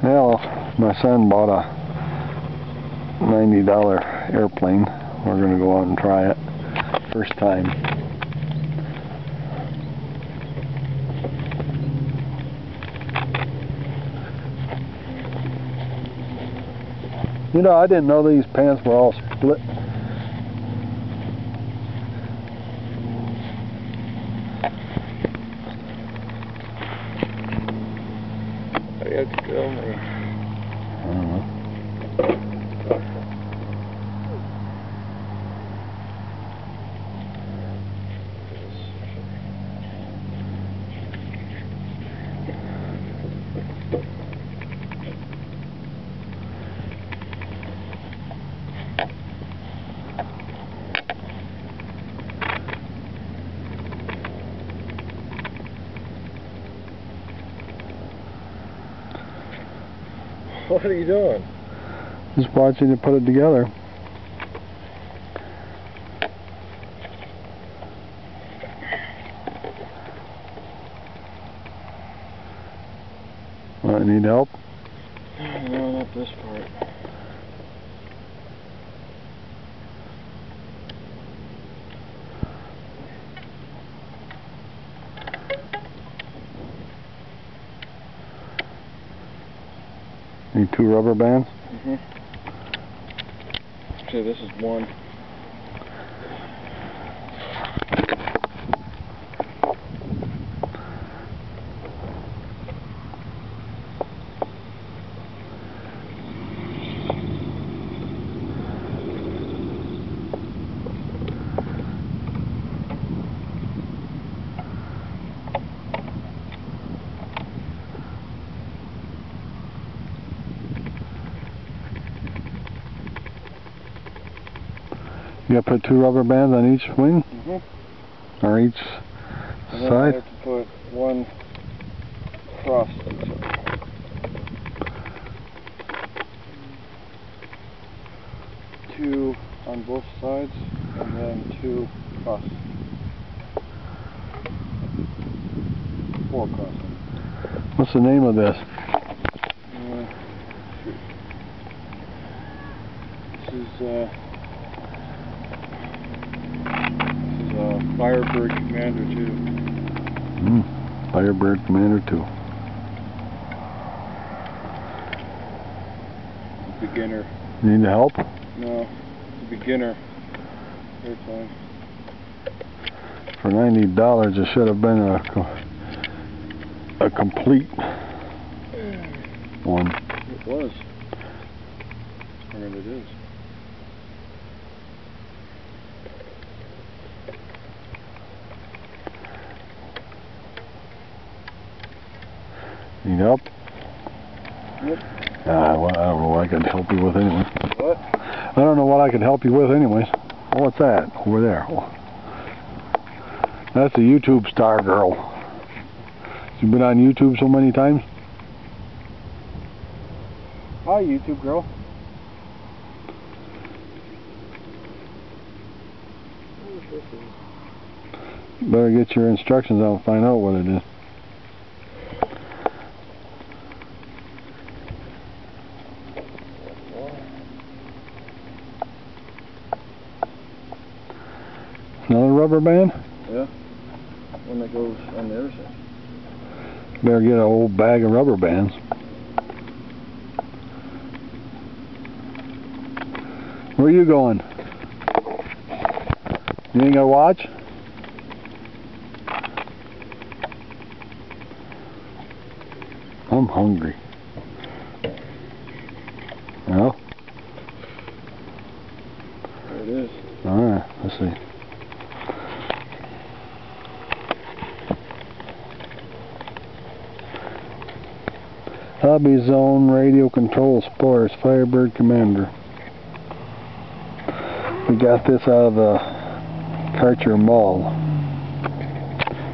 Well, my son bought a $90 airplane. We're going to go out and try it. First time. You know, I didn't know these pants were all split. I got to go, man. I don't know. What are you doing? Just watching you put it together. Well, need help? No, not this part. Need 2 rubber bands? Okay, this is one. You gotta put 2 rubber bands on each wing? Or each And then side? I have to put one across each side. 2 on both sides, and then 2 across. 4 across. What's the name of this? This is Firebird Commander 2. Firebird Commander 2. Beginner. You need help? No, it's a beginner airplane. For $90, it should have been a complete one. It was. I mean, it is. Need help? Yep. Well, I don't know what I can help you with anyway. What? I don't know what I can help you with anyways. Oh, what's that? Over there. Oh. That's a YouTube star girl. You've been on YouTube so many times? Hi, YouTube girl. Better get your instructions out and find out what it is. Another rubber band? Yeah. One that goes on the other side. Better get an old bag of rubber bands. Where are you going? You ain't gonna watch? I'm hungry. Well? There it is. Alright, let's see. Hobby Zone Radio Control Spoilers Firebird Commander. We got this out of the Karcher Mall.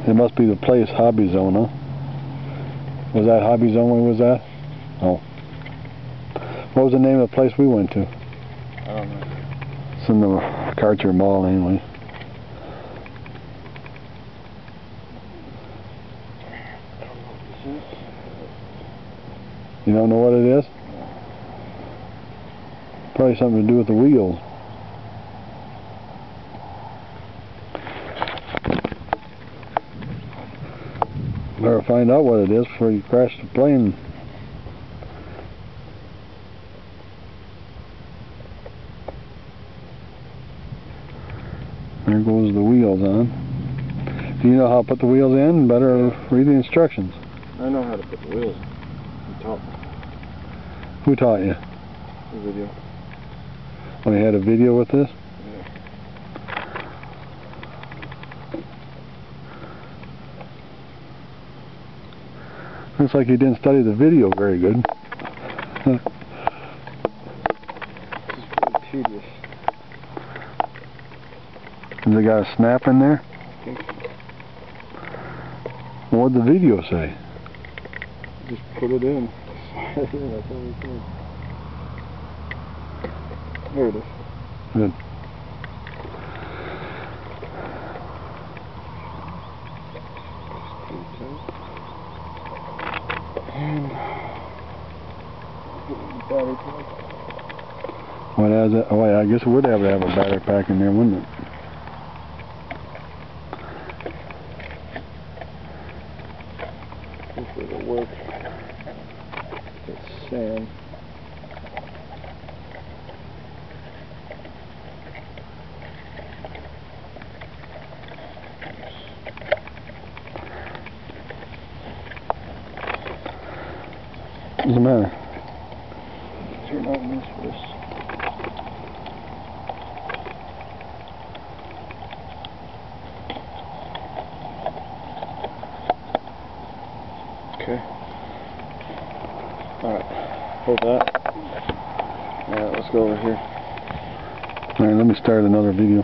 It must be the place Hobby Zone, huh? Was that Hobby Zone when we was at? Oh. What was the name of the place we went to? I don't know. It's in the Karcher Mall anyway. I don't know what this is. You You don't know what it is? Probably something to do with the wheels. Better find out what it is before you crash the plane. There goes the wheels on. Do you know how to put the wheels in? Better read the instructions. I know how to put the wheels on top. Who taught you? The video. Oh, you had a video with this? Yeah. Looks like you didn't study the video very good. This is pretty tedious. Has it got a snap in there? I think so. Well, what'd the video say? Just put it in. That's all we can. There it is. Good. And battery pack. What has it? Oh, yeah, I guess it would have to have a battery pack in there, wouldn't it? Hopefully it'll work. It's sand. What's the matter? Turn on this first. Okay. Alright. Hold that. Alright, let's go over here. Alright, let me start another video.